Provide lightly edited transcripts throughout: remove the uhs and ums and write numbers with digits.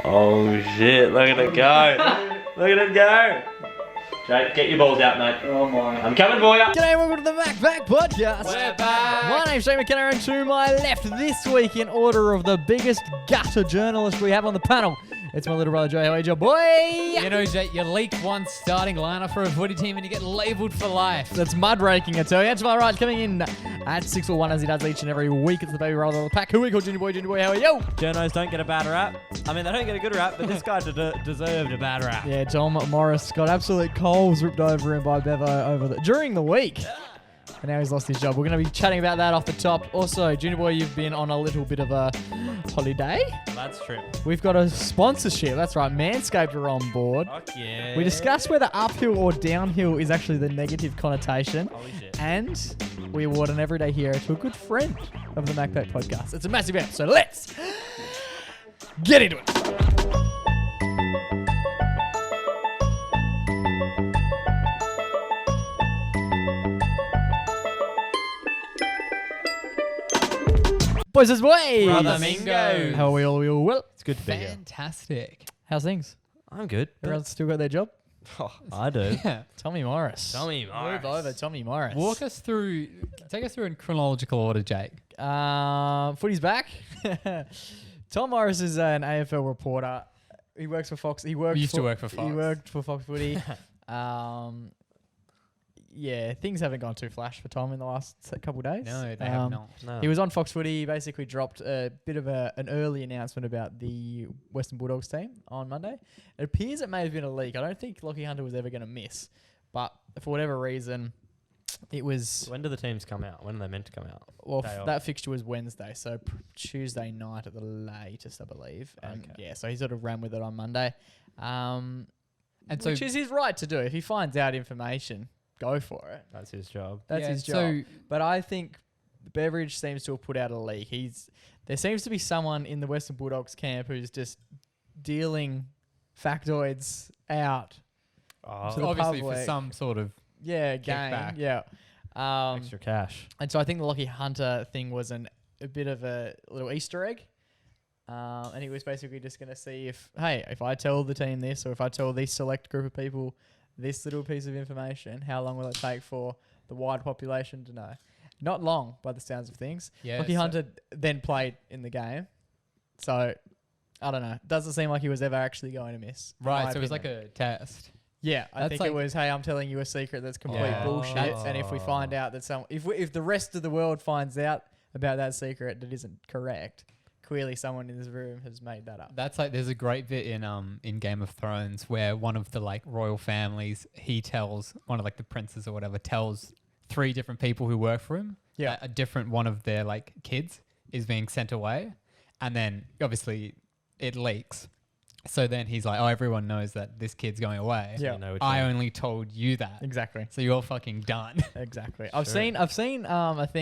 Oh shit, look at it go. Look at it go. Jake, get your balls out, mate. Oh my. I'm coming for you. G'day, welcome to the MacPack podcast. We're back. My name's Shane McKenna, and to my left this week, in order of the biggest gutter journalist we have on the panel, it's my little brother Joe. How are you, boy? You know, Jake, you leak one starting lineup for a footy team and you get labelled for life. That's muckraking, I tell you. That's my right, coming in at 6'1" as he does each and every week. It's the baby brother of the pack. Who we call Junior Boy. Junior Boy, how are you? Journos don't get a bad rap. I mean, they don't get a good rap, but this guy deserved a bad rap. Yeah, Tom Morris got absolute coals ripped over him by Bevo during the week. And now he's lost his job. We're going to be chatting about that off the top. Also, Junior Boy, you've been on a little bit of a holiday. That's true. We've got a sponsorship. That's right. Manscaped are on board. Fuck yeah. We discussed whether uphill or downhill is actually the negative connotation. Holy shit. And we award an everyday hero to a good friend of the MacPack podcast. It's a massive event, so let's get into it. Boys, as boys. Brother Mingo. How are we all? We all well? It's good to be here. Fantastic. How's things? I'm good. Everyone's still got their job? Oh, I do. Yeah. Tommy Morris. Tommy Morris. Move over, Tommy Morris. Take us through in chronological order, Jake. Footy's back. Tom Morris is an AFL reporter. He works for Fox. He used to work for Fox. He worked for Fox Footy. Yeah, things haven't gone too flash for Tom in the last couple of days. No, they have not. No. He was on Fox Footy. He basically dropped a bit of an early announcement about the Western Bulldogs team on Monday. It appears it may have been a leak. I don't think Lockie Hunter was ever going to miss, but for whatever reason, it was. When do the teams come out? When are they meant to come out? Well, Day off. that fixture was Wednesday, so Tuesday night at the latest, I believe. And Okay. yeah, so he sort of ran with it on Monday, And so which is his right to do. If he finds out information, go for it. That's his job. That's yeah, his job. So But I think Beveridge seems to have put out a leak. There seems to be someone in the Western Bulldogs camp who's just dealing factoids out. Oh, To the obviously public. for some sort of Yeah, gain. Kickback. Yeah. extra cash. And so I think the Lockie Hunter thing was a bit of a little Easter egg. And he was basically just going to see if I tell the team this, or if I tell this select group of people this little piece of information, how long will it take for the wide population to know? Not long, by the sounds of things. Yeah, Lockie so- Hunter then played in the game. So, I don't know. Doesn't seem like he was ever actually going to miss. in right. my So it was like opinion. a test. Yeah, I That's think like- it was, hey, I'm telling you a secret that's complete Yeah. bullshit. That's- And if we find out that if the rest of the world finds out about that secret that isn't correct, clearly someone in this room has made that up. That's like there's a great bit in Game of Thrones where one of the like royal families, he tells one of like the princes or whatever, tells 3 different people who work for him Yeah. that a different one of their like kids is being sent away, and then obviously it leaks. So then he's like, oh, everyone knows that this kid's going away. Yeah. You know which I one. only told you that. Exactly. So you're fucking done. Exactly. I've Sure. seen a thing.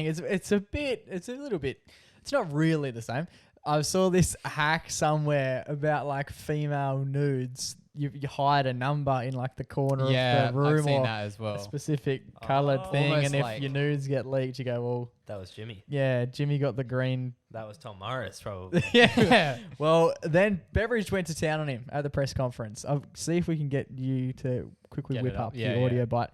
It's a little bit. It's not really the same. I saw this hack somewhere about like female nudes. You hide a number in like the corner Yeah, of the room I've seen or that as a well. specific coloured Oh. thing, Almost and if like- your nudes get leaked, you go, well, That was Jimmy. yeah, Jimmy got the green. That was Tom Morris, probably. Yeah. Well, then Beveridge went to town on him at the press conference. I'll see if we can get you to quickly Get whip it up. up Yeah, the audio yeah. bite.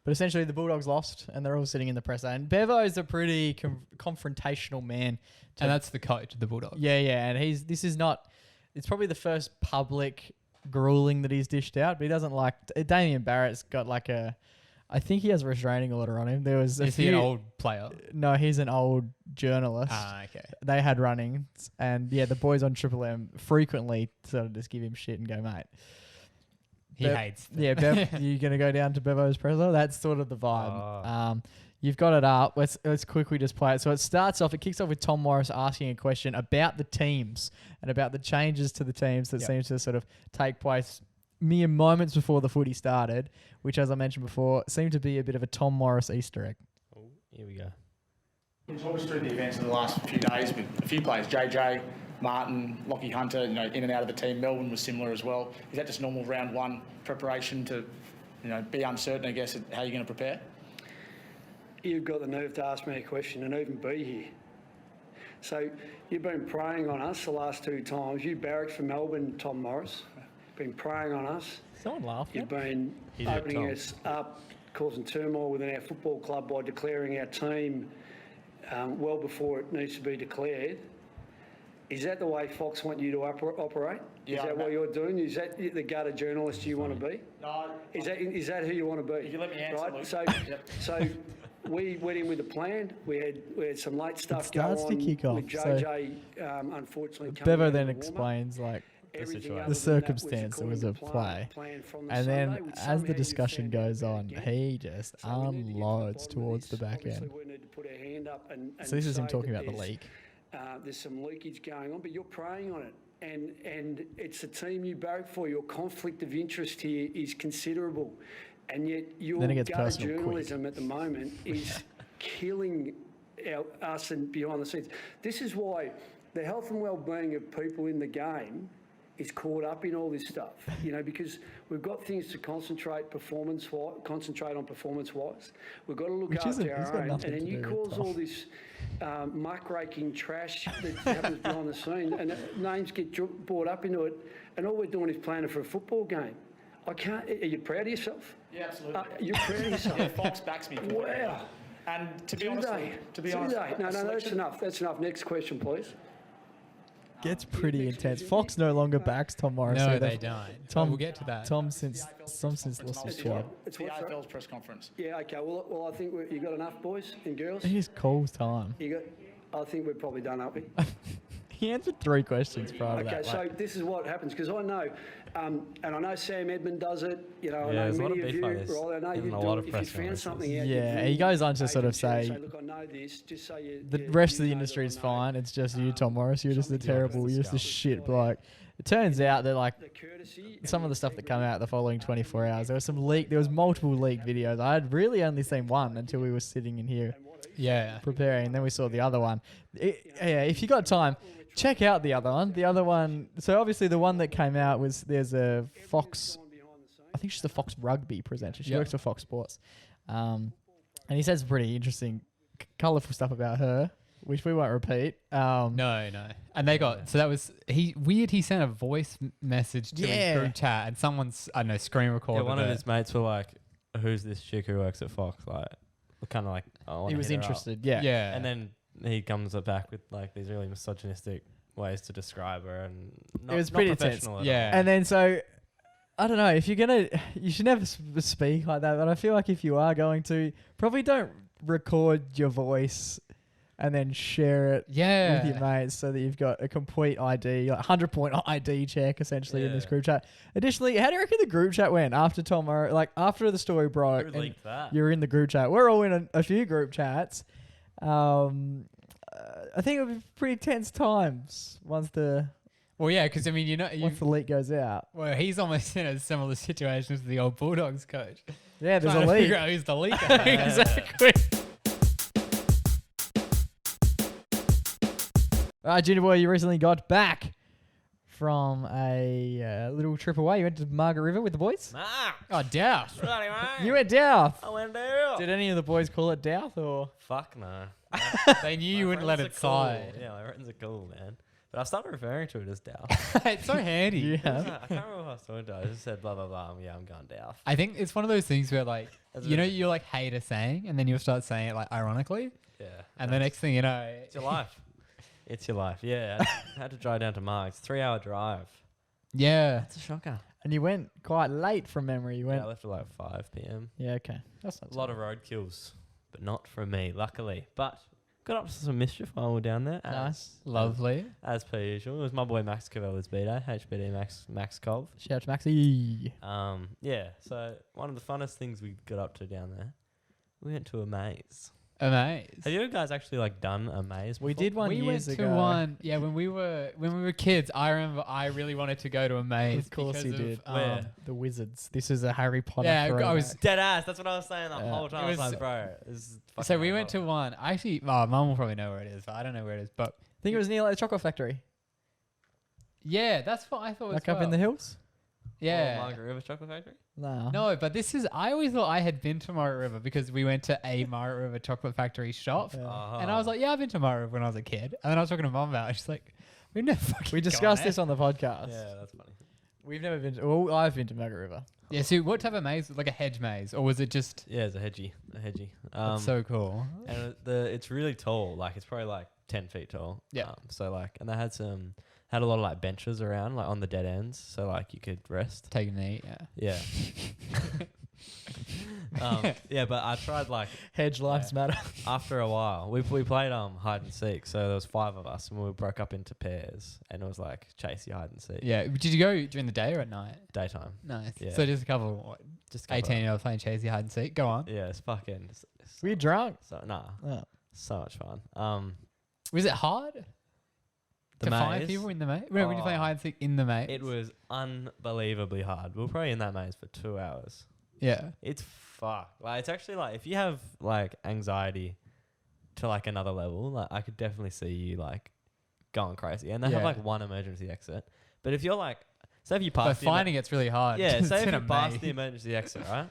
But essentially, the Bulldogs lost, and they're all sitting in the press. And Bevo is a pretty confrontational man. And that's the coach of the Bulldogs. Yeah, and this is not. It's probably the first public grueling that he's dished out, but he doesn't like. Damien Barrett's got like a. I think he has a restraining order on him. There was Is he an old player? No, he's an old journalist. Ah, okay. They had runnings, and yeah, the boys on Triple M frequently sort of just give him shit and go, mate. He Bev- hates them. Yeah, Bev, you gonna go down to Bevo's presser? That's sort of the vibe. Oh. You've got it up. Let's quickly just play it. So it kicks off with Tom Morris asking a question about the teams and about the changes to the teams that Yep. seem to sort of take place mere moments before the footy started, which, as I mentioned before, seemed to be a bit of a Tom Morris Easter egg. Oh, here we go. Can you talk us through the events of the last few days with a few players, JJ, Martin, Lockie Hunter, in and out of the team. Melbourne was similar as well. Is that just normal round one preparation to, be uncertain, I guess, at how you're going to prepare? You've got the nerve to ask me a question and even be here. So you've been preying on us the last 2 times. You barracks for Melbourne, Tom Morris, been preying on us. Someone laughed. You've been opening us up, causing turmoil within our football club by declaring our team well before it needs to be declared. Is that the way Fox want you to operate? Yeah, Is that what you're doing? Is that the gutter journalist you want to be? No. Is that who you want to be? If you let me answer, right? Luke. So we went in with a plan. We had some late stuff going starts on to kick off, with JJ. Unfortunately, coming Bevo out then of the warm-up. explains like Everything the other than that circumstance that was according at to play. plan from the And Sunday, then which as somehow the you discussion found out goes about on, again. he just So we need to get to the unloads bottom of towards the this. back Obviously, end. we need to put our hand up and So this is him say talking that about the leak. there's some leakage going on, but you're preying on it. And it's a team you barrack for. Your conflict of interest here is considerable. And yet your Then it gets gutter personal quick. journalism at the moment is killing us and behind the scenes. This is why the health and well-being of people in the game is caught up in all this stuff, because we've got things to concentrate on performance-wise. We've got to look Which isn't- after it's our got own, nothing and then to you do with cause Tom. all this muckraking trash that happens behind the scene, and names get brought up into it, and all we're doing is planning for a football game. I can't. Are you proud of yourself? Yeah, absolutely. You're proud of yourself. Yeah, Fox backs me. completely. Wow. And to be Do honest, they? to be Do honest, they? No, that's enough. That's enough. Next question, please. Gets pretty intense. Fox no longer backs Tom Morris. No, either. they don't. Tom- We'll get to that. Tom since lost his job. It's the what, sorry? AFL's press conference. Yeah. Okay. Well, I think you got enough, boys and girls. It is Cole's time. I think we're probably done, aren't we? He answered 3 questions prior to Okay, that. so like, this is what happens, because I know, and I know Sam Edmund does it, I Yeah, know there's a lot many of of beef you, like this right, I know in you a do lot it. of If you press found conferences. something out, Yeah, he goes on to sort of say, look, I know this, just so you... the you- rest of you the know industry that I is know. fine. It's just you, Tom Morris. You're just a something like terrible, this you're just a stuff. shit bloke. It turns out that like The courtesy some and of the stuff that integrity came out the following 24 hours, there was multiple leaked videos. I had really only seen one until we were sitting in here Yeah. preparing, and then we saw the other one. Yeah, if you got time, check out the other one. The other one, so obviously the one that came out was there's a Fox, I think she's the Fox Rugby presenter. She Yeah. works for Fox Sports. And he says pretty interesting, colourful stuff about her, which we won't repeat. No. And they got, so that was, he sent a voice message to Yeah. his group chat and someone's, I don't know, screen recorded Yeah, one of it. his mates were like, "Who's this chick who works at Fox?" Like, kind of like, "I wanna He was hit her up." interested, yeah. Yeah. And then he comes back with like these really misogynistic ways to describe her, and not, It was not pretty intense. professional at Yeah. And then so, I don't know, if you're going to, you should never speak like that, but I feel like if you are going to, probably don't record your voice and then share it Yeah. with your mates so that you've got a complete ID, like 100-point ID check essentially in this Yeah. group chat. Additionally, how do you reckon the group chat went after Tom, after the story broke? Who and leaked that? you're in the group chat. We're all in a few group chats. I think it would be pretty tense times once the Well, yeah, because I mean, once the leak goes out. well, he's almost in a similar situation as the old Bulldogs coach. Yeah, there's Trying a to leak. figure out who's the leaker. Exactly. All right, Junior Boy, you recently got back from a little trip away. You went to Margaret River with the boys? Oh, Douth. You went Douth. I went down. Did any of the boys call it Douth or? Fuck no. They knew you My wouldn't let friends it are cool. slide. Yeah, my friends are cool, man. But I started referring to it as Douth. It's so handy. Yeah. I can't remember what I was talking to. I just said blah blah blah. Yeah, I'm going Douth. I think it's one of those things where, like, That's a you know, bit- you like hate a saying, and then you'll start saying it like ironically, Yeah. and the next thing you know, It's your life. It's your life. Yeah. I had to drive down to Marg's. 3-hour drive. yeah, That's a shocker. And you went quite late from memory. You Yeah, went. I left at like 5 p.m. Yeah, okay. That's not A lot of road kills, but not from me, luckily. But got up to some mischief while we were down there. nice. lovely. As per usual. It was my boy Max Cavella's B-Day. HBD Max Cov. Shout out to Maxie. Yeah, so one of the funnest things we got up to down there, we went to a maze. Amazed. Have you guys actually like done a maze before? We did one we years went ago. to one, yeah, when we were kids. I remember I really wanted to go to a maze. Of course because he did. Where? The Wizards. This is a Harry Potter. Yeah, I throwback. was. Dead ass. That's what I was saying the Yeah. whole time. It I was was- like, bro, this is fucking So we Harry went to Potter. one. Actually, Mum will probably know where it is, but I don't know where it is. But I think it was near like the chocolate factory. yeah, that's what I thought. Like as up in the well. hills. Yeah. Margaret River Chocolate Factory. No. No, but this is. I always thought I had been to Margaret River because we went to a Margaret River chocolate factory shop, and I was like, "Yeah, I've been to Margaret River when I was a kid." And then I was talking to Mum about it. She's like, "We never fucking." We discussed this on the podcast. Yeah, that's funny. We've never been. Well, I've been to Margaret River. Yeah. So, what type of maze? Like a hedge maze, or was it just? Yeah, it's a hedgy. That's so cool. And it's really tall. Like it's probably like 10 feet tall. Yeah. So like, and they had a lot of like benches around, like on the dead ends, so like you could rest. Take a knee. Yeah. Yeah. Yeah, but I tried like Hedge lives matter. after a while. We played hide and seek. So there was 5 of us, and we broke up into pairs, and it was like chasey hide and seek. Yeah. Did you go during the day or at night? Daytime. Nice. Yeah. So just a couple, what, Just a couple 18-year-olds playing chasey hide and seek. Go on. Yeah, it's fucking. Were you drunk? So nah, Oh. so much fun. Was it hard The to find maze? people in the maze? When you play Oh. hide and seek in the maze? It was unbelievably hard. We were probably in that maze for 2 hours. Yeah. It's fucked. Like it's actually like if you have like anxiety to like another level, like I could definitely see you like going crazy. And they have Yeah. like one emergency exit. But if you're like, say if you pass, But finding it's really hard. yeah, It's say if in you a pass maze. the emergency exit, right?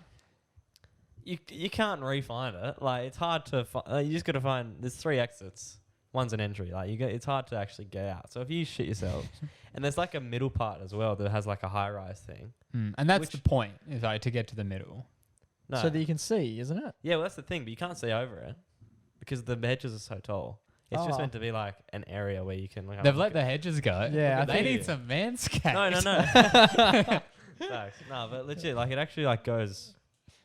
You can't re-find it. Like it's hard to find. You just got to find. There's 3 exits. One's an entry. Like it's hard to actually get out. So if you shit yourself, and there's like a middle part as well that has like a high-rise thing. And that's Which- the point, is like to get to the middle. No. So that you can see, isn't it? Yeah, well, that's the thing, but you can't see over it because the hedges are so tall. It's just Oh. meant to be like an area where you can. Like, They've let the hedges go. Yeah, I They think- need some manscaped. No. Facts. No, but legit, like it actually like goes,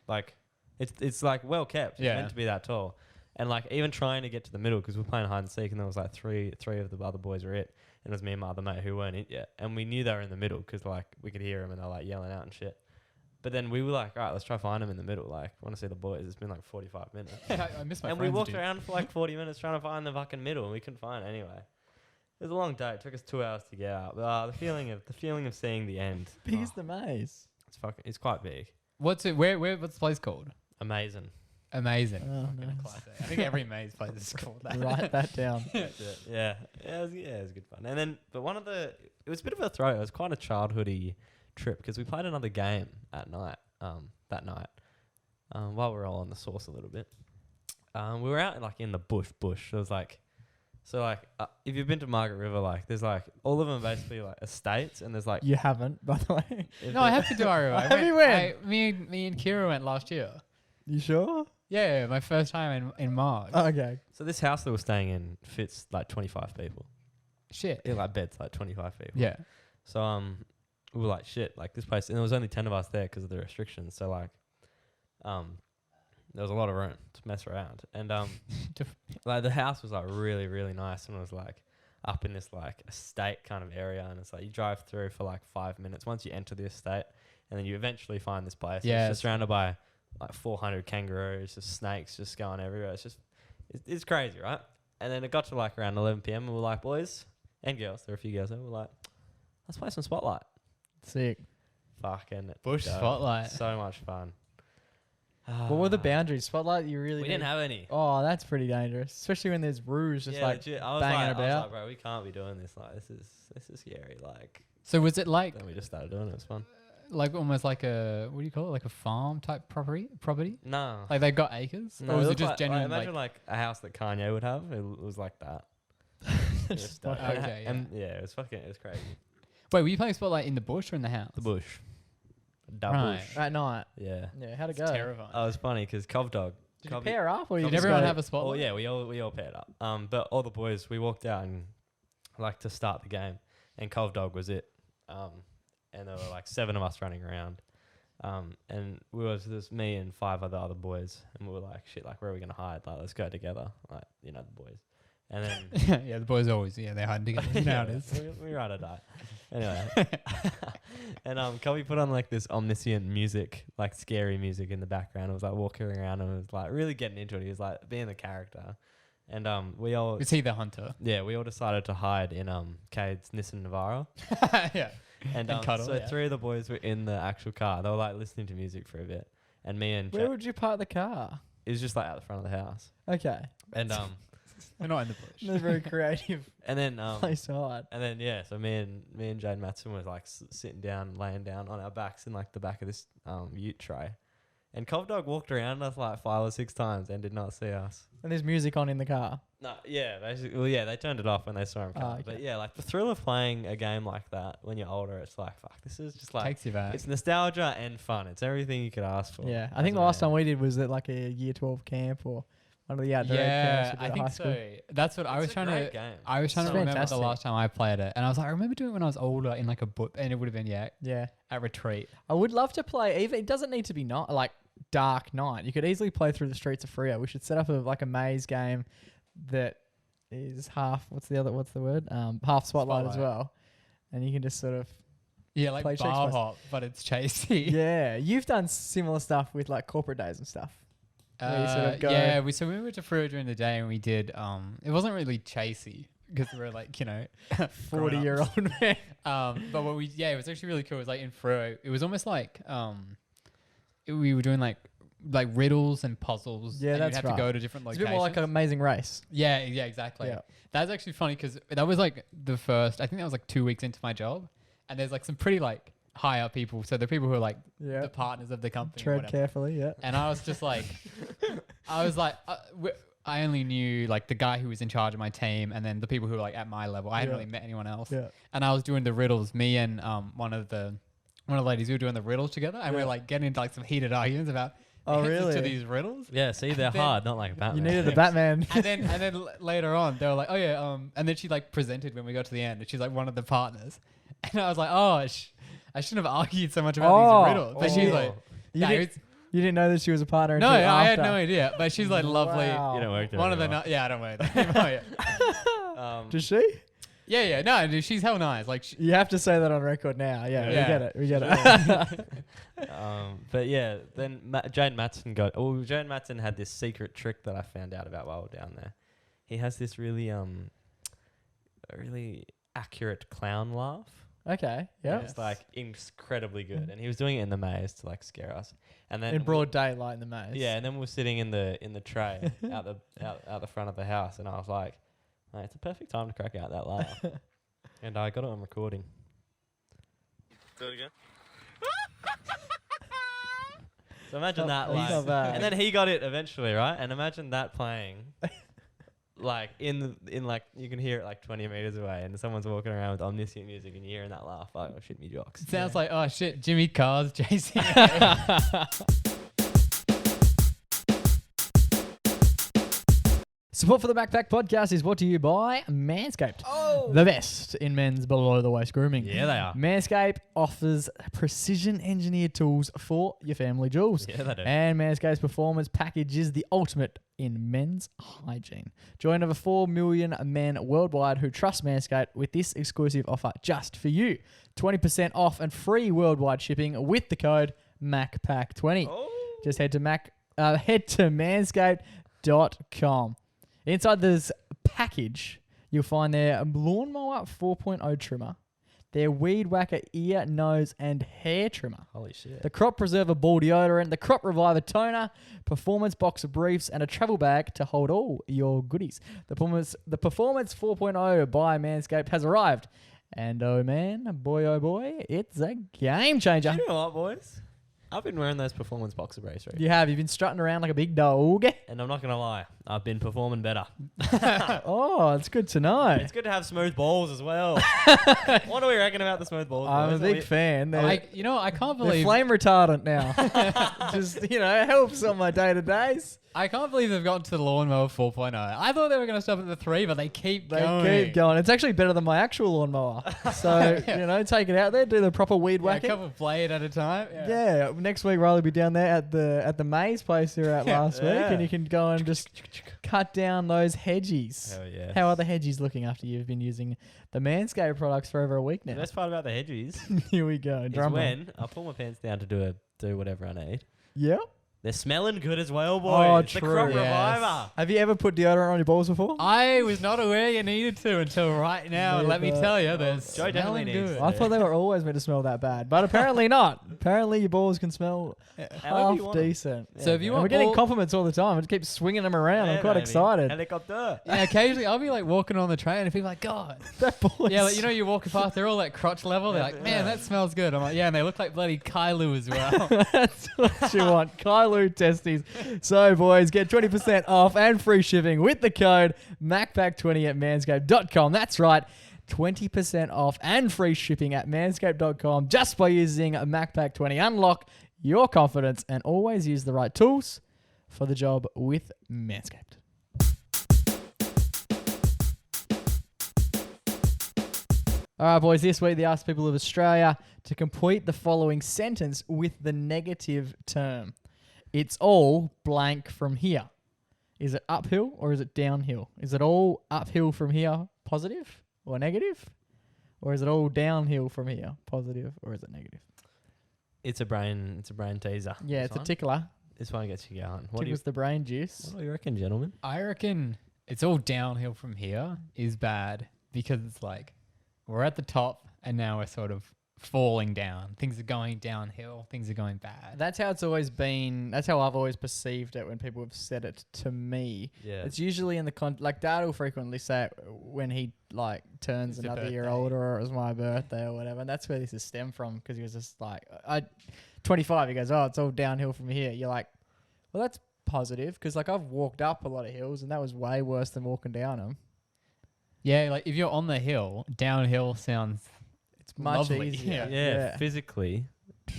like it's like well kept. It's Yeah. meant to be that tall, and like even trying to get to the middle because we're playing hide and seek, and there was like three of the other boys were it, and it was me and my other mate who weren't it yet, and we knew they were in the middle because like we could hear them and they're like yelling out and shit. But then we were like, all right, let's try find them in the middle. Like, want to see the boys. It's been like 45 minutes. I miss my And we friends, walked dude. around for like 40 minutes trying to find the fucking middle, and we couldn't find it anyway. It was a long day. It took us 2 hours to get out. But, the feeling of seeing the end. Big oh, as the maze. it's quite big. What's what's the place called? Amazing. Amazing. Oh, Fucking nice. classic. I think every maze place is called that. Write that down. That's it. Yeah. It was good fun. And then, but it was a bit of a throw. It was quite a childhoody trip because we played another game at night. That night, while we were all on the sauce a little bit, we were out like in the bush. It was like, if you've been to Margaret River, like there's like all of them basically like estates, and there's like You haven't, by the way. No, I have to do Iowa. Have you went? Me and Kira went last year. You sure? Yeah, my first time in March. Oh, okay. So this house that we're staying in fits like 25 people. Shit. It like beds like 25 people. Yeah. So we were like shit, like this place, and there was only 10 of us there because of the restrictions. So like, there was a lot of room to mess around, and like the house was like really really nice, and it was like up in this like estate kind of area, and it's like you drive through for like 5 minutes once you enter the estate, and then you eventually find this place. Yeah, It's just surrounded by like 400 kangaroos, just snakes just going everywhere. It's crazy, right? And then it got to like around 11 p.m. and we're like, boys and girls, there were a few girls there, we're like, let's play some Spotlight. Sick. Fucking Bush dope. Spotlight. So much fun. What were the boundaries? Spotlight, you really We didn't have any. Oh, that's pretty dangerous. Especially when there's roos just Yeah, like legit. I was banging like, about. bro, we can't be doing this. Like, this is scary. Like, So was it like then we just started doing it. It was fun. almost like a, what do you call it? Like a farm type property? No. Like they got acres? No, or was it looked just like, genuine imagine like a house that Kanye would have. It was like that. Just Just, like- Okay, and yeah, it was crazy. Wait, were you playing Spotlight in the bush or in the house? The bush. Da Right. bush. At night. Yeah. Yeah, how'd it It's go? terrifying. Oh, it was funny because Cov Dog. Did you Covey- pair up or you Did just everyone got have a Oh Spotlight? yeah, we all paired up. But all the boys, we walked out and like to start the game, and Cov Dog was it. And there were like 7 of us running around. And there's me and 5 other boys, and we were like, shit, like where are we gonna hide? Like let's go together, like the boys. And then Yeah, the boys always, they're hiding together. You know how it is. we ride or die. Anyway, and Covey put on like this omniscient music, like scary music in the background. It was like walking around and it was like really getting into it. He was like being the character, and we all Was he the hunter? we all decided to hide in Cade's Nissan Navara, Yeah. and cuddle, so yeah. 3 of the boys were in the actual car. They were like listening to music for a bit, and me and Where would you park the car? it was just like out the front of the house, Okay. and They're not in the bush. They're very creative And then place to hide. and then yeah, so me and Jane Matson was like sitting down, laying down on our backs in like the back of this ute tray, and Cobb Dog walked around us like 5 or 6 times and did not see us. And there's music on in the car. No, yeah, basically, well, yeah, they turned it off when they saw him come. Okay. But yeah, like the thrill of playing a game like that when you're older, it's like, fuck, this is just like, Takes you back. it's nostalgia and fun. It's everything you could ask for. Yeah, I as think a the last man. time we did was at like a year 12 camp or one of the outdoor camps. Yeah, we did I at think high school. so. That's what I was It's a trying great to. game. I was trying It's to remember fantastic. the last time I played it, and I was like, I remember doing it when I was older in like a book, and it would have been Yeah. at retreat. I would love to play. Even it doesn't need to be not like dark night. You could easily play through the streets of Freo. We should set up a maze game that is half. What's the word? Half spotlight as Spotlight. well, and you can just sort of. Yeah, like Play bar Shakespeare. hop, but it's chasey. Yeah, you've done similar stuff with like corporate days and stuff. Where you sort of go- Yeah, we went to Freo during the day and we did. It wasn't really chasey because we were like 40-year-old man. But what it was actually really cool. It was like in Freo, it was almost like we were doing like riddles and puzzles. Yeah, and that's you'd have right. to go to different It's locations. a bit more like an Amazing Race. Yeah, exactly. Yeah. That's actually funny because that was like the first. I think that was like 2 weeks into my job, and there's like some pretty like high up people. So the people who are like Yeah. the partners of the company. or Tread whatever. carefully. Yeah. And I was just like, I only knew like the guy who was in charge of my team, and then the people who were like at my level. I hadn't Yeah. really met anyone else. Yeah. And I was doing the riddles. Me and one of the ladies, we were doing the riddles together, and we Yeah. were like getting into like some heated arguments about Oh, answers really? to these riddles. Yeah, see, they're Then- hard, not like You Batman. needed the Batman. And then later on, they were like, oh yeah, and then she like presented when we got to the end, and she's like one of the partners, and I was like, oh, I shouldn't have argued so much about these riddles. But she's like, You yeah, didn't- You didn't know that she was a partner. no, until I had after. no idea. But she's like lovely. Wow. You don't work there One of the anymore. yeah, I don't work there anymore. Does she? Yeah, no, dude, she's hell nice. Like, You have to say that on record now. Yeah, Yeah. we get it. But yeah, then Jane Matson Jane Matson had this secret trick that I found out about while we were down there. He has this really really accurate clown laugh. Okay. Yeah. It's like incredibly good, and he was doing it in the maze to like scare us. And then In broad daylight in the maze. yeah, and then we were sitting in the tray out the front of the house, and I was like, "Mate, it's a perfect time to crack out that laugh." And I got it on recording. Do it again. So imagine that, That's like, not bad. and then he got it eventually, right? And imagine that playing, like in like you can hear it like 20 meters away, and someone's walking around with omniscient music, and you're hearing that laugh. Like, oh shit, me jocks. it sounds like, oh shit, Jimmy Carr's chasing. Support for the MacPack podcast is brought to you by Manscaped. Oh. The best in men's below the waist grooming. Yeah, they are. Manscaped offers precision engineered tools for your family jewels. Yeah, they do. And Manscaped's performance package is the ultimate in men's hygiene. Join over 4 million men worldwide who trust Manscaped with this exclusive offer just for you. 20% off and free worldwide shipping with the code MacPack20. Oh. Just head to manscaped.com. Inside this package, you'll find their Lawnmower 4.0 trimmer, their Weed Whacker ear, nose, and hair trimmer, Holy shit. the Crop Preserver ball deodorant, the Crop Reviver toner, performance boxer briefs, and a travel bag to hold all your goodies. The Performance 4.0 by Manscaped has arrived. And oh boy, it's a game changer. You know what, boys? I've been wearing those performance boxer briefs, right? You've been strutting around like a big dog. And I'm not going to lie, I've been performing better. Oh, it's good to know. It's good to have smooth balls as well. What do we reckon about the smooth balls? I'm a boys? big fan. They're, I can't they're believe flame retardant now. Just, helps on my day-to-days. I can't believe they've gotten to the lawnmower 4.0. I thought they were going to stop at the 3, but they keep They going. keep going. It's actually better than my actual lawnmower. So, take it out there, do the proper weed Yeah, a whacking. couple of blade at a time. Yeah, next week Riley will be down there at the maze place you were at last week, Yeah. and you can go and just cut down those hedgies. Hell yeah. How are the hedgies looking after you've been using the Manscaped products for over a week The now? best part about the hedges Here we go. is Drum roll. when I pull my pants down to do whatever I need. Yeah. They're smelling good as well, boys. Oh, The true. crop Yes. reviver. Have you ever put deodorant on your balls before? I was not aware you needed to until right now. And let me Never. tell you, they're Joe definitely smelling needs good. to. I thought they were always meant to smell that bad, but apparently not. Apparently your balls can smell However half you want 'em. decent. So if you And want we're getting ball- compliments all the time. I just keep swinging them around. I'm Yeah, quite baby. excited. Helicopter. Yeah, occasionally I'll be like walking on the train and people are like, God. That boys. Yeah, like, you know, you're walking past, they're all like crotch level. They're like, man, that smells good. I'm like, yeah, and they look like bloody Kailu as well. That's what you want. Kailu testes. So, boys, get 20% off and free shipping with the code MacPack20 at manscaped.com. That's right. 20% off and free shipping at manscaped.com just by using MacPack20. Unlock your confidence and always use the right tools for the job with Manscaped. All right, boys, this week they asked people of Australia to complete the following sentence with the negative term. It's all blank from here. Is it uphill or is it downhill? Is it all uphill from here, positive or negative? Or is it all downhill from here, positive or is it negative? It's a brain teaser. Yeah, This it's a one. tickler. This one gets you going. What do Tickles the brain juice. you reckon, gentlemen? I reckon it's all downhill from here is bad because it's like we're at the top and now we're sort of falling down. Things are going downhill. Things are going bad. That's how it's always been. That's how I've always perceived it when people have said it to me. Yeah. It's usually in the like Dad will frequently say it when he like turns It's a another year birthday. older or it was my birthday or whatever. And that's where this is stemmed from because he was just like, 25. He goes, oh, it's all downhill from here. You're like, well, that's positive because like I've walked up a lot of hills and that was way worse than walking down them. Yeah, like if you're on the hill, downhill sounds It's much lovely. easier. Yeah, physically,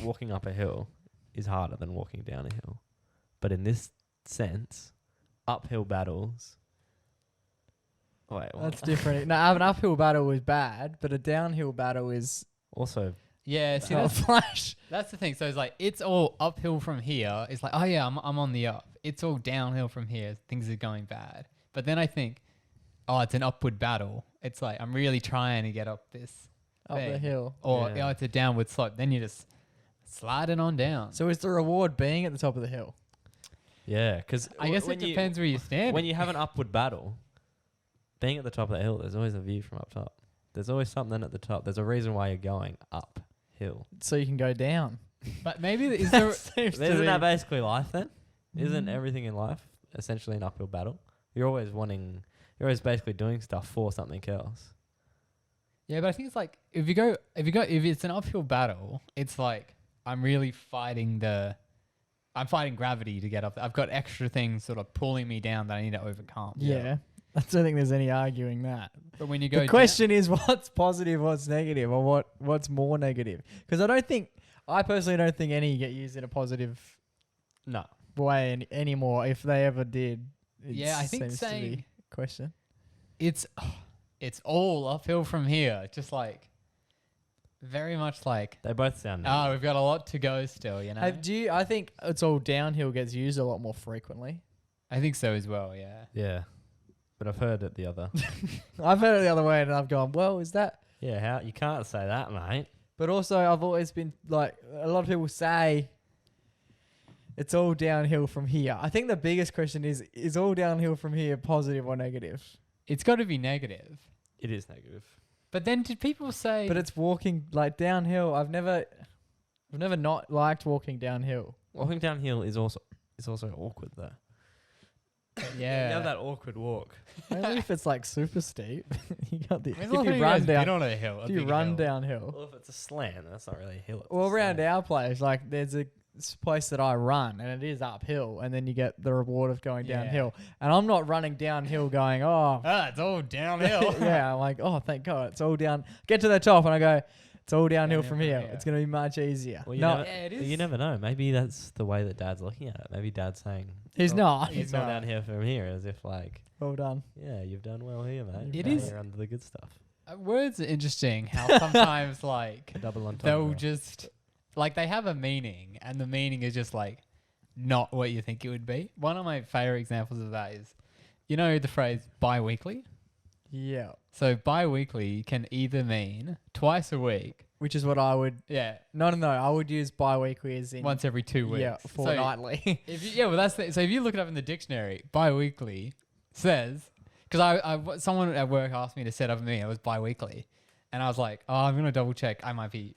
walking up a hill is harder than walking down a hill. But in this sense, uphill battles. Wait, what? That's different. No, an uphill battle is bad, but a downhill battle is Also, Yeah, see hell that's flash. that's the thing. So it's like it's all uphill from here. It's like, oh yeah, I'm on the up. It's all downhill from here. Things are going bad. But then I think, oh, it's an upward battle. It's like I'm really trying to get up this Up the thing. hill. Or Yeah. it's a downward slope. Then you just slide it on down. So is the reward being at the top of the hill? yeah, because I guess it depends where you stand. When you have an upward battle, being at the top of the hill, there's always a view from up top. There's always something at the top. There's a reason why you're going uphill. So you can go down. But maybe is there Seems to Isn't be- that basically life then? Isn't Mm. everything in life essentially an uphill battle? You're always you're always basically doing stuff for something else. Yeah, but I think it's like if it's an uphill battle, it's like I'm really fighting I'm fighting gravity to get up. I've got extra things sort of pulling me down that I need to overcome. Yeah. I don't think there's any arguing that. But when you go The question is what's positive, what's negative, or what's more negative? Because I personally don't think any get used in a positive No. way anymore. If they ever did, it Yeah, I think seems to be saying- a question. it's all uphill from here, just like very much like They both sound oh, we've got a lot to go still, you know. I think it's all downhill gets used a lot more frequently. I think so as well. Yeah. Yeah. But I've heard it the other. I've heard it the other way, and I've gone, well, is that? Yeah, how you can't say that, mate. But also, I've always been like, a lot of people say it's all downhill from here. I think the biggest question is all downhill from here positive or negative? It's got to be negative. It is negative. But then did people say? But it's walking like downhill. I've never not liked walking downhill. Walking downhill is also awkward though. yeah. You have that awkward walk. Only if it's like super steep. You got the When's if the last time you you run guys been down, on a hill. if you run downhill. Well, if it's a slant, that's not really a hill. it's Well, a around slant. our place, like there's a place that I run, and it is uphill, and then you get the reward of going Yeah. downhill. And I'm not running downhill, going, oh, It's all downhill. yeah. I'm like, oh, thank God, it's all down. Get to the top, and I go, it's all downhill Downhill from from here. here. It's gonna be much easier. Well, you no, never, Yeah, it is. you never know. Maybe that's the way that Dad's looking at it. Maybe Dad's saying he's "Oh, not. It's He's all not. down here from here, as if like, Well done. yeah, you've done well here, mate. It Now is- You're under the good stuff. Words are interesting. How sometimes like A double entendre. they'll just like they have a meaning, and the meaning is just like not what you think it would be. One of my favorite examples of that is, you know, the phrase bi-weekly. Yeah. So bi-weekly can either mean twice a week, which is what I would. Yeah. No, I would use bi-weekly as in Once every 2 weeks. Yeah, So fortnightly. well, so if you look it up in the dictionary, bi-weekly says, because someone at work asked me to set up a meeting, it was bi-weekly. And I was like, oh, I'm going to double check. I might be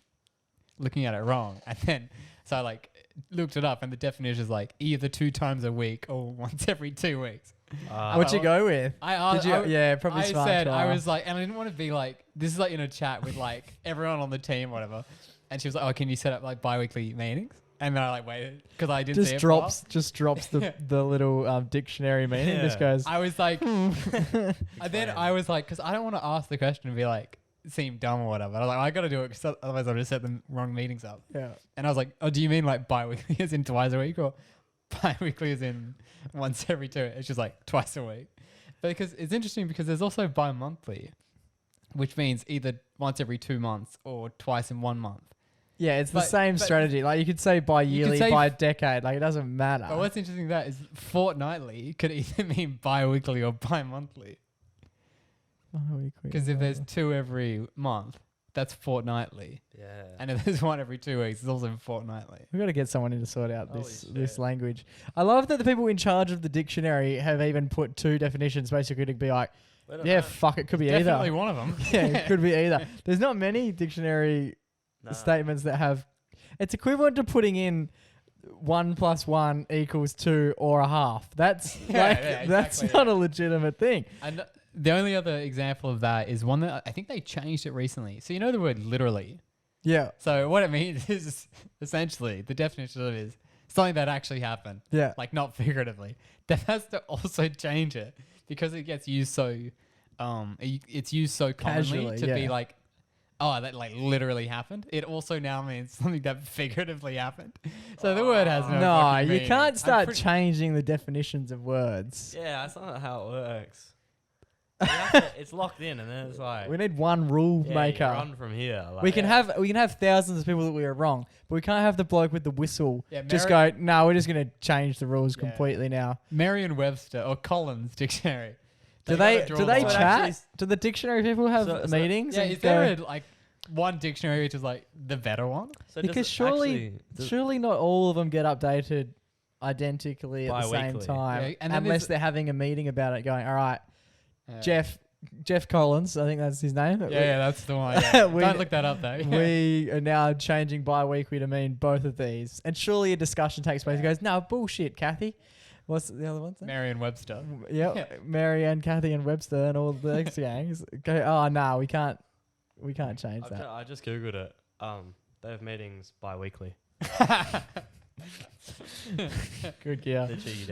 looking at it wrong. And then, so I like looked it up and the definition is like either 2 times a week or once every 2 weeks. What'd you go with? Probably probably I smart. said, try. I was like, and I didn't want to be like, this is like in a chat with like everyone on the team, whatever. And she was like, oh, can you set up like bi-weekly meetings? And then I like waited because I didn't see it. Just drops the little dictionary meaning. Yeah. Just goes. I was like, and then I was like, because I don't want to ask the question and be like, seem dumb or whatever. I was like, I got to do it because otherwise I'll just set the wrong meetings up. Yeah. And I was like, oh, do you mean like bi-weekly as in twice a week or bi-weekly as in once every 2? It's just like twice a week. But because it's interesting because there's also bi-monthly, which means either once every 2 months or twice in 1 month. Yeah, it's the But- same but- strategy. Like you could say bi-yearly, say bi-decade. Like it doesn't matter. But what's interesting about that is fortnightly could either mean bi-weekly or bi-monthly. Because if there's 2 every month, that's fortnightly. Yeah. And if there's 1 every 2 weeks, it's also fortnightly. We've got to get someone in to sort out Holy this shit. language. I love that the people in charge of the dictionary have even put 2 definitions basically to be like, yeah, fuck, it could be Definitely either. one of them. Yeah, it could be either. There's not many dictionary statements that have. It's equivalent to putting in 1 + 1 = 2 or a half. That's that's exactly, not a legitimate thing. And the only other example of that is one that I think they changed it recently. So you know the word literally. Yeah, So what it means is essentially the definition of it is something that actually happened, yeah. like not figuratively. That has to also change it because it gets used so, it's used so commonly Casually, to yeah. be like, oh, that like literally happened. It also now means something that figuratively happened. So the word has no. No, fucking you meaning. can't I'm start pretty- changing the definitions of words. Yeah, that's not how it works. It's locked in, and then it's like We need one rule yeah, maker. You run from here. Like, We can have thousands of people that we are wrong, but we can't have the bloke with the whistle Yeah, just go, no, we're just going to change the rules Yeah. completely now. Merriam-Webster or Collins dictionary. Do gotta they draw do the they line. chat? Do the dictionary people have So- meetings? Yeah, and is go- there like one dictionary which is like the better one? So does because it surely actually- does- surely not all of them get updated identically at the same Bi-weekly. time, Yeah, and then unless there's- they're having a meeting about it. Going, all right, Jeff Collins, I think that's his name. Yeah, that's the one. Yeah. We- Don't look that up though. We are now changing bi-weekly to mean both of these. And surely a discussion takes place. He goes, no, bullshit, Kathy. What's the other one's name? Merriam-Webster. Yeah, Mary and Kathy and Webster and all the ex gangs go, oh, no, we can't change that. I just googled it. They have meetings bi-weekly. Good gear.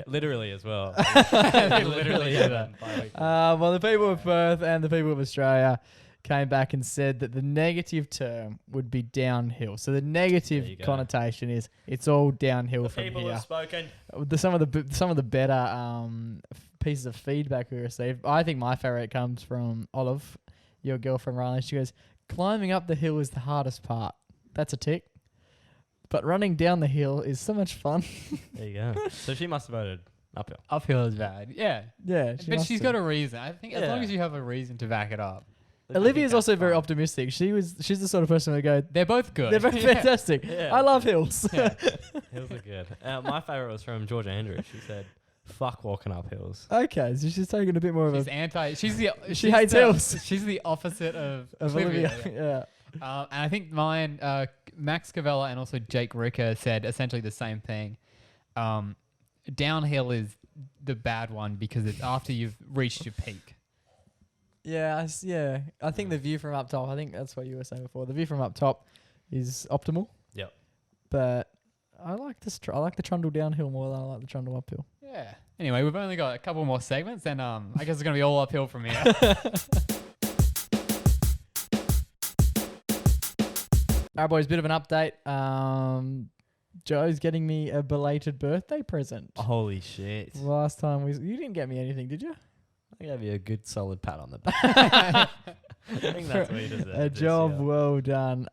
Literally as well. They literally do that. Bi-weekly. Well, the people of Perth and the people of Australia came back and said that the negative term would be downhill. So the There negative you go. connotation is it's all downhill The from people here. have spoken. Some of the better pieces of feedback we received. I think my favourite comes from Olive, your girlfriend Riley. She goes, climbing up the hill is the hardest part. That's a tick. But running down the hill is so much fun. There you go. So she must have voted uphill. Uphill is bad. Yeah. Yeah, But she's got a reason. I think as long Yeah. as you have a reason to back it up. Olivia's also very optimistic. She's the sort of person who go, They're both good. they're both Yeah. fantastic. Yeah. I love hills. Yeah. Hills are good. My favourite was from Georgia Andrews. She said, fuck walking up hills. Okay, so she's taking a bit more of She's a anti. She's the. She she's hates the- hills. She's the opposite of Olivia. Olivia. Yeah. And I think mine, Max Cavella and also Jake Ricker said essentially the same thing. Downhill is the bad one because it's after you've reached your peak. Yeah, I think the view from up top, I think that's what you were saying before. The view from up top is optimal. Yep. But I like this. I like the trundle downhill more than I like the trundle uphill. Yeah. Anyway, we've only got a couple more segments, and I guess it's gonna be all uphill from here. All right, boys, bit of an update. Joe's getting me a belated birthday present. Holy shit. Last time you didn't get me anything, did you? I gave you a good solid pat on the back. I think that's what you deserve. A this job year. well done.